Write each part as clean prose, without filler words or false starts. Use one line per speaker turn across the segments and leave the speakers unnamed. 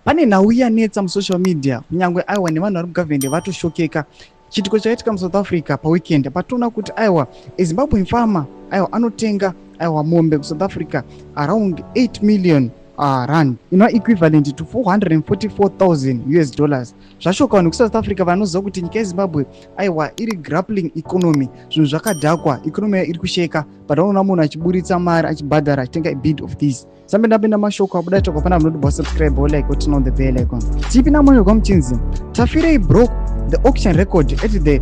pane nhau yanetsa musocial media kunyangwe aiwa nevanhu vari mugavhendi vatoshokeka chitiko chaitika muSouth Africa paweekend patoona kuti aiwa eZimbabwe farmer aiwa anotenga aiwa mombe kuSouth Africa around 8 million rand equivalent to 444,000 US dollars. Zvashoka vanhu kuSouth Africa vanoziva kuti nyika yeZimbabwe aiwa iri grappling economy, zvinhu zvakadhakwa, economy iri kusheka, but vanoona munhu achiburitsa mari achibhadhara achitenga a bit of this. Sambe ndapinda mashoko abuda toko pana munhu subscribe or like turn on the bell icon. Tipi na mwanyo kwa mchinzi. Tafirei broke the auction record at the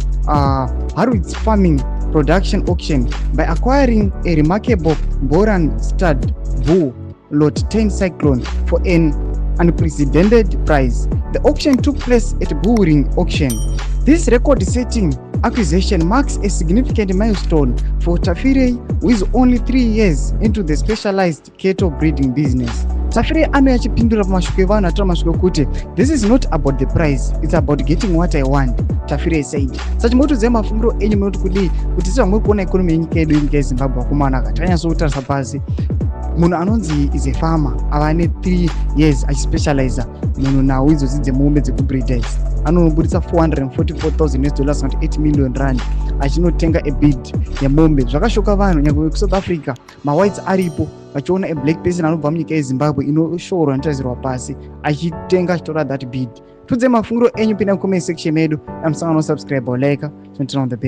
Harwitz farming production auction by acquiring a remarkable Boran stud bull Lot 10 Cyclone for an unprecedented price. The auction took place at Bullring auction. This record-setting acquisition marks a significant milestone for Tafirei, who is only 3 years into the specialized cattle breeding business. Tafirei anoyachipindura pamashoko evanhu atora mashoko kuti this is not about the price, it's about getting what I want, Tafirei said. Sachimotodzai mafungiro enyu munoti kudii kuti sevamwe kuona ikonomi yenyika yedu nyika yeZimbabwe akomana akatanyatsotarisa pasi munhu anonzi is a farmer ava ne 3 years achispecializa munhu nhau idzodzi dzemombe dzekubreeda idzi anoburitsa 444,000 US dollars not 8 million rand achinotenga a bid yemombe. Zvakashoka vanhu nyangwe kuSouth Africa mawhites aripo vachiona a black person anobva munyika yeZimbabwe inoshoorwa netarisirwa pasi achitenga achitora that bid. Tudze mafungiro enyu pinda comment section medu, amsanga no subscribe or like, turn on the bell.